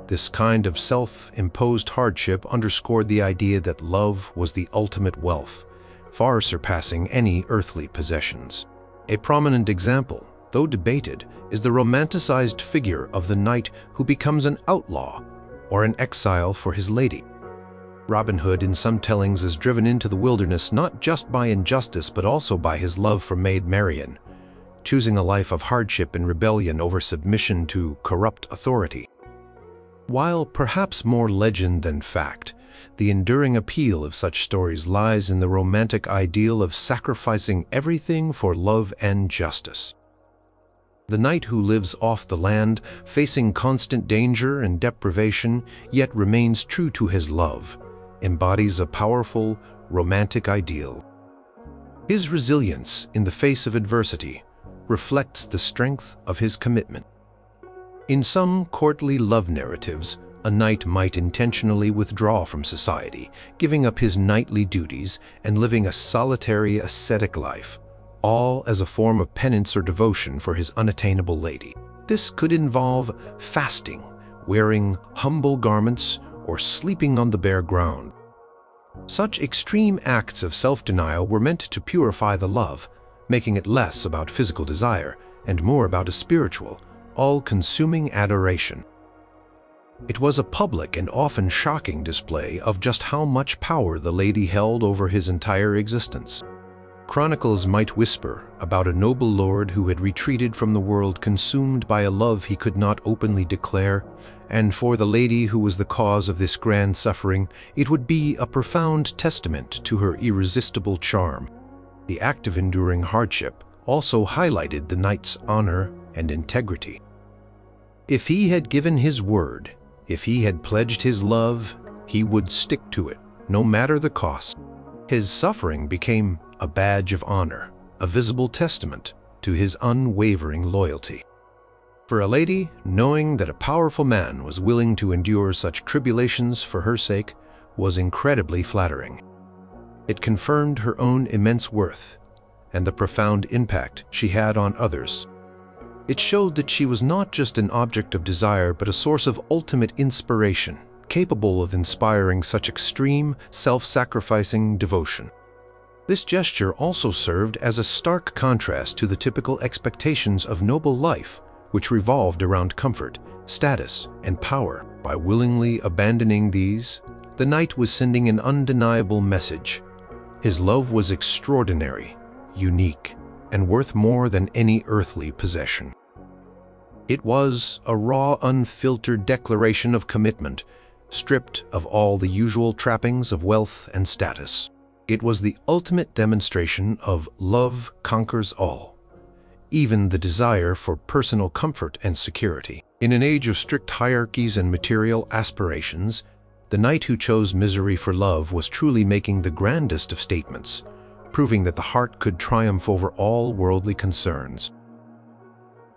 A: This kind of self-imposed hardship underscored the idea that love was the ultimate wealth, far surpassing any earthly possessions. A prominent example, though debated, is the romanticized figure of the knight who becomes an outlaw or an exile for his lady. Robin Hood in some tellings is driven into the wilderness not just by injustice but also by his love for Maid Marian, choosing a life of hardship and rebellion over submission to corrupt authority. While perhaps more legend than fact, the enduring appeal of such stories lies in the romantic ideal of sacrificing everything for love and justice. The knight who lives off the land, facing constant danger and deprivation, yet remains true to his love, embodies a powerful, romantic ideal. His resilience in the face of adversity reflects the strength of his commitment. In some courtly love narratives, a knight might intentionally withdraw from society, giving up his knightly duties and living a solitary ascetic life, all as a form of penance or devotion for his unattainable lady. This could involve fasting, wearing humble garments, or sleeping on the bare ground. Such extreme acts of self-denial were meant to purify the love, making it less about physical desire and more about a spiritual, all-consuming adoration. It was a public and often shocking display of just how much power the lady held over his entire existence. Chronicles might whisper about a noble lord who had retreated from the world consumed by a love he could not openly declare, and for the lady who was the cause of this grand suffering, it would be a profound testament to her irresistible charm. The act of enduring hardship also highlighted the knight's honor and integrity. If he had given his word, if he had pledged his love, he would stick to it, no matter the cost. His suffering became a badge of honor, a visible testament to his unwavering loyalty. For a lady, knowing that a powerful man was willing to endure such tribulations for her sake was incredibly flattering. It confirmed her own immense worth and the profound impact she had on others. It showed that she was not just an object of desire but a source of ultimate inspiration, capable of inspiring such extreme, self-sacrificing devotion. This gesture also served as a stark contrast to the typical expectations of noble life, which revolved around comfort, status, and power. By willingly abandoning these, the knight was sending an undeniable message. His love was extraordinary, unique, and worth more than any earthly possession. It was a raw, unfiltered declaration of commitment, stripped of all the usual trappings of wealth and status. It was the ultimate demonstration of love conquers all, even the desire for personal comfort and security. In an age of strict hierarchies and material aspirations, the knight who chose misery for love was truly making the grandest of statements, proving that the heart could triumph over all worldly concerns.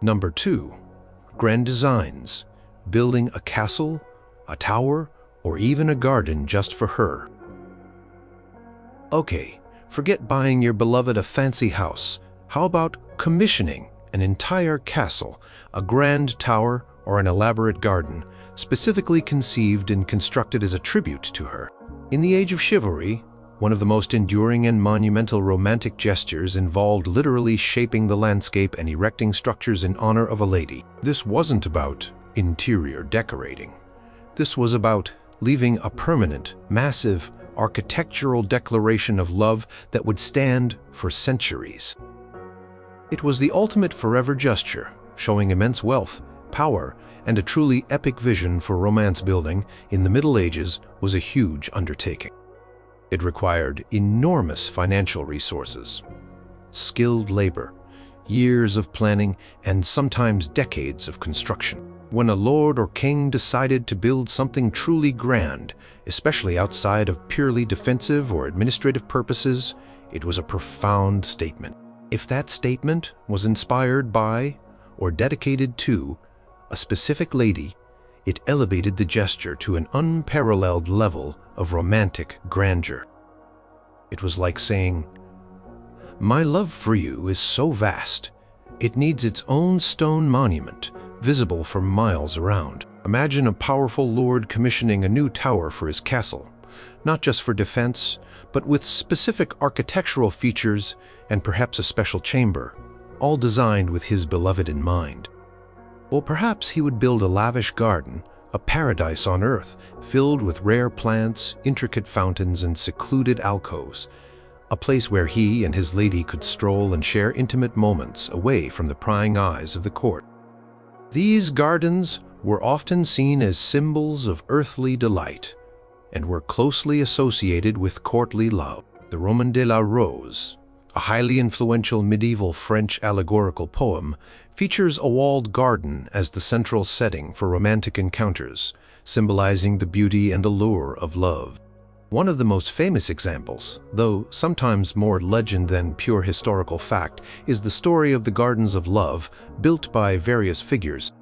A: Number 2. Grand designs, building a castle, a tower, or even a garden just for her. Okay, forget buying your beloved a fancy house. How about commissioning an entire castle, a grand tower, or an elaborate garden, specifically conceived and constructed as a tribute to her? In the Age of Chivalry, one of the most enduring and monumental romantic gestures involved literally shaping the landscape and erecting structures in honor of a lady. This wasn't about interior decorating. This was about leaving a permanent, massive, architectural declaration of love that would stand for centuries. It was the ultimate forever gesture, showing immense wealth, power, and a truly epic vision for romance building in the Middle Ages was a huge undertaking. It required enormous financial resources, skilled labor, years of planning, and sometimes decades of construction. When a lord or king decided to build something truly grand, especially outside of purely defensive or administrative purposes, it was a profound statement. If that statement was inspired by or dedicated to a specific lady, it elevated the gesture to an unparalleled level of romantic grandeur. It was like saying, "My love for you is so vast, it needs its own stone monument, visible for miles around." Imagine a powerful lord commissioning a new tower for his castle, not just for defense, but with specific architectural features and perhaps a special chamber, all designed with his beloved in mind. Or perhaps he would build a lavish garden, a paradise on earth, filled with rare plants, intricate fountains, and secluded alcoves, a place where he and his lady could stroll and share intimate moments away from the prying eyes of the court. These gardens were often seen as symbols of earthly delight and were closely associated with courtly love. The Roman de la Rose, a highly influential medieval French allegorical poem, features a walled garden as the central setting for romantic encounters, symbolizing the beauty and allure of love. One of the most famous examples, though sometimes more legend than pure historical fact, is the story of the Gardens of Love, built by various figures.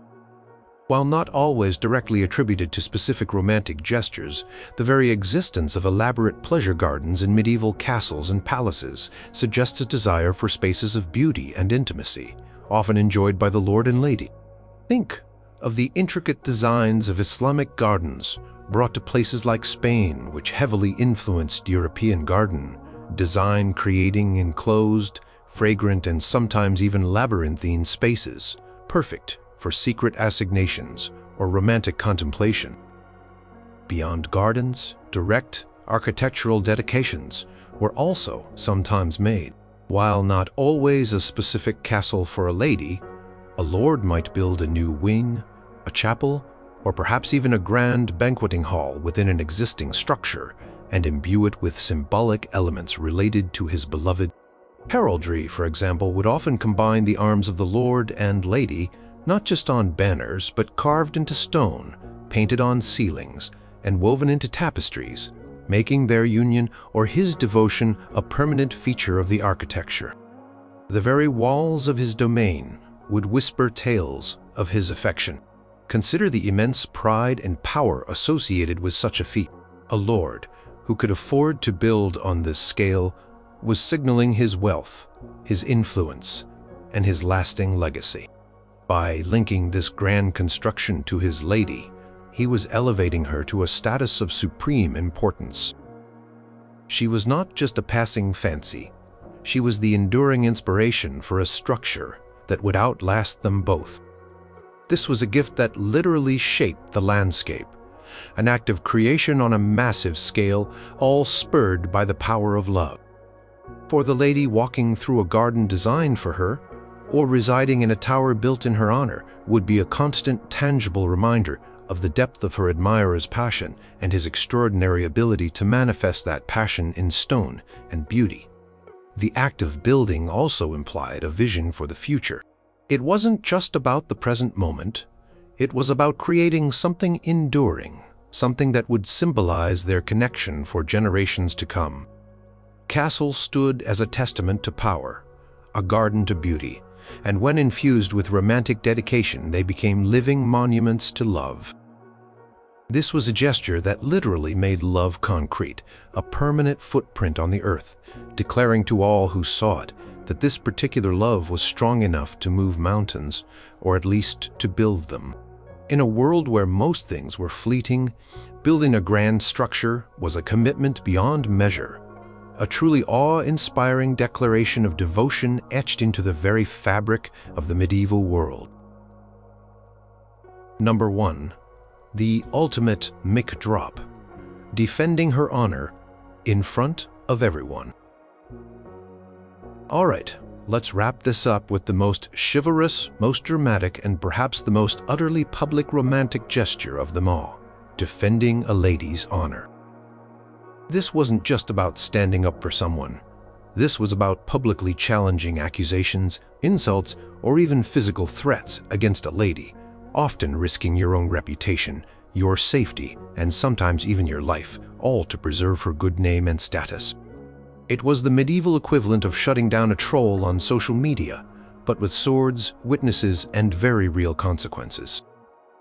A: While not always directly attributed to specific romantic gestures, the very existence of elaborate pleasure gardens in medieval castles and palaces suggests a desire for spaces of beauty and intimacy, often enjoyed by the lord and lady. Think of the intricate designs of Islamic gardens brought to places like Spain, which heavily influenced European garden design, creating enclosed, fragrant, and sometimes even labyrinthine spaces, perfect for secret assignations or romantic contemplation. Beyond gardens, direct architectural dedications were also sometimes made. While not always a specific castle for a lady, a lord might build a new wing, a chapel, or perhaps even a grand banqueting hall within an existing structure and imbue it with symbolic elements related to his beloved. Heraldry, for example, would often combine the arms of the lord and lady, not just on banners, but carved into stone, painted on ceilings, and woven into tapestries, making their union or his devotion a permanent feature of the architecture. The very walls of his domain would whisper tales of his affection. Consider the immense pride and power associated with such a feat. A lord who could afford to build on this scale was signaling his wealth, his influence, and his lasting legacy. By linking this grand construction to his lady, he was elevating her to a status of supreme importance. She was not just a passing fancy. She was the enduring inspiration for a structure that would outlast them both. This was a gift that literally shaped the landscape, an act of creation on a massive scale, all spurred by the power of love. For the lady walking through a garden designed for her, or residing in a tower built in her honor, would be a constant, tangible reminder of the depth of her admirer's passion and his extraordinary ability to manifest that passion in stone and beauty. The act of building also implied a vision for the future. It wasn't just about the present moment. It was about creating something enduring, something that would symbolize their connection for generations to come. Castles stood as a testament to power, a garden to beauty, and when infused with romantic dedication, they became living monuments to love. This was a gesture that literally made love concrete, a permanent footprint on the earth, declaring to all who saw it that this particular love was strong enough to move mountains, or at least to build them. In a world where most things were fleeting, building a grand structure was a commitment beyond measure, a truly awe-inspiring declaration of devotion etched into the very fabric of the medieval world. Number 1. The ultimate mic drop, defending her honor in front of everyone. All right, let's wrap this up with the most chivalrous, most dramatic, and perhaps the most utterly public romantic gesture of them all, defending a lady's honor. This wasn't just about standing up for someone. This was about publicly challenging accusations, insults, or even physical threats against a lady, often risking your own reputation, your safety, and sometimes even your life, all to preserve her good name and status. It was the medieval equivalent of shutting down a troll on social media, but with swords, witnesses, and very real consequences.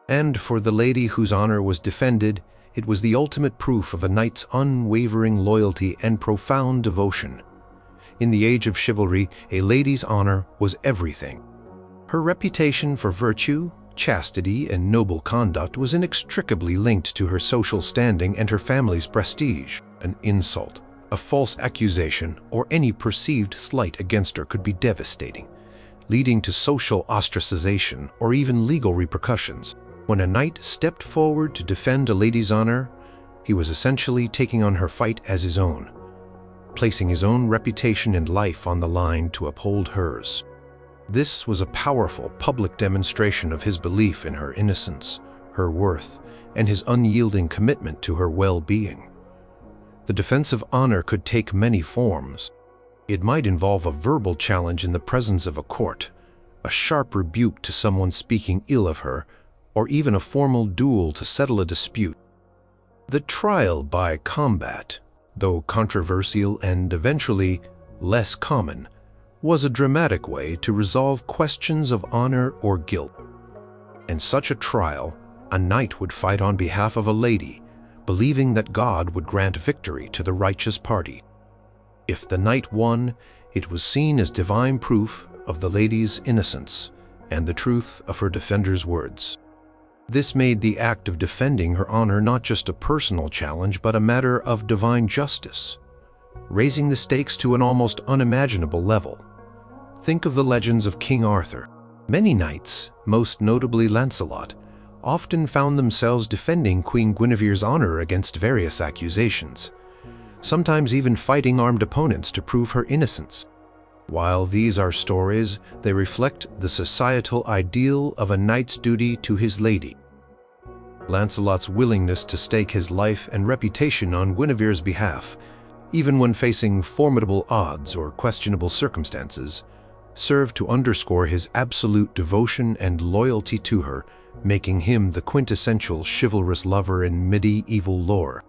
A: And for the lady whose honor was defended, it was the ultimate proof of a knight's unwavering loyalty and profound devotion. In the Age of Chivalry, a lady's honor was everything. Her reputation for virtue, chastity, and noble conduct was inextricably linked to her social standing and her family's prestige. An insult, a false accusation, or any perceived slight against her could be devastating, leading to social ostracization or even legal repercussions. When a knight stepped forward to defend a lady's honor, he was essentially taking on her fight as his own, placing his own reputation and life on the line to uphold hers. This was a powerful public demonstration of his belief in her innocence, her worth, and his unyielding commitment to her well-being. The defense of honor could take many forms. It might involve a verbal challenge in the presence of a court, a sharp rebuke to someone speaking ill of her, or even a formal duel to settle a dispute. The trial by combat, though controversial and eventually less common, was a dramatic way to resolve questions of honor or guilt. In such a trial, a knight would fight on behalf of a lady, believing that God would grant victory to the righteous party. If the knight won, it was seen as divine proof of the lady's innocence and the truth of her defender's words. This made the act of defending her honor not just a personal challenge, but a matter of divine justice, raising the stakes to an almost unimaginable level. Think of the legends of King Arthur. Many knights, most notably Lancelot, often found themselves defending Queen Guinevere's honor against various accusations, sometimes even fighting armed opponents to prove her innocence. While these are stories, they reflect the societal ideal of a knight's duty to his lady. Lancelot's willingness to stake his life and reputation on Guinevere's behalf, even when facing formidable odds or questionable circumstances, served to underscore his absolute devotion and loyalty to her, making him the quintessential chivalrous lover in medieval lore.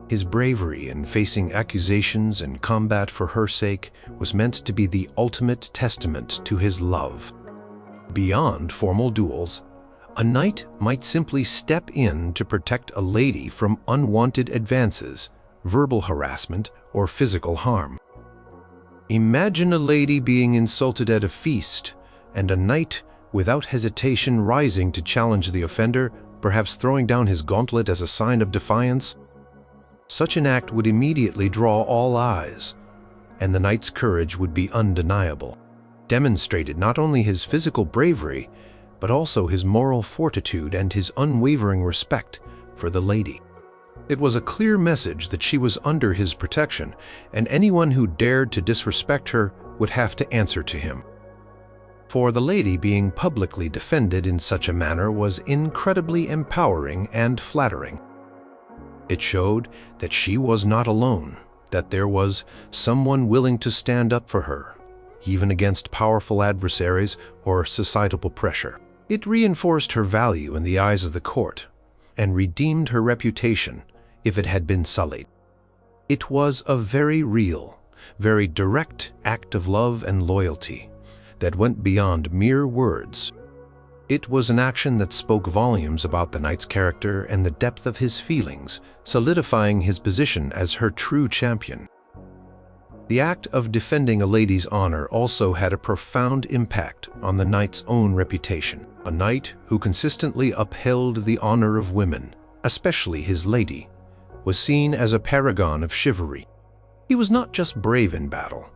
A: His bravery in facing accusations and combat for her sake was meant to be the ultimate testament to his love. Beyond formal duels, a knight might simply step in to protect a lady from unwanted advances, verbal harassment, or physical harm. Imagine a lady being insulted at a feast, and a knight, without hesitation, rising to challenge the offender, perhaps throwing down his gauntlet as a sign of defiance. Such an act would immediately draw all eyes, and the knight's courage would be undeniable, demonstrated not only his physical bravery, but also his moral fortitude and his unwavering respect for the lady. It was a clear message that she was under his protection, and anyone who dared to disrespect her would have to answer to him. For the lady, being publicly defended in such a manner was incredibly empowering and flattering. It showed that she was not alone, that there was someone willing to stand up for her, even against powerful adversaries or societal pressure. It reinforced her value in the eyes of the court, and redeemed her reputation if it had been sullied. It was a very real, very direct act of love and loyalty that went beyond mere words. It was an action that spoke volumes about the knight's character and the depth of his feelings, solidifying his position as her true champion. The act of defending a lady's honor also had a profound impact on the knight's own reputation. A knight who consistently upheld the honor of women, especially his lady, was seen as a paragon of chivalry. He was not just brave in battle.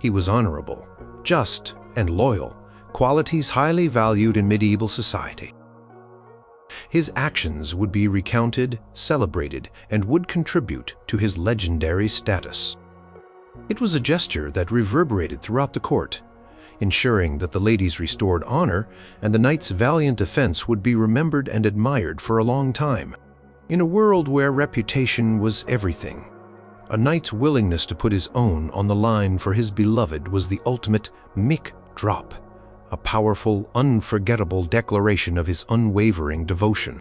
A: He was honorable, just, and loyal, qualities highly valued in medieval society. His actions would be recounted, celebrated, and would contribute to his legendary status. It was a gesture that reverberated throughout the court, ensuring that the lady's restored honor and the knight's valiant defense would be remembered and admired for a long time. In a world where reputation was everything, a knight's willingness to put his own on the line for his beloved was the ultimate mic drop, a powerful, unforgettable declaration of his unwavering devotion.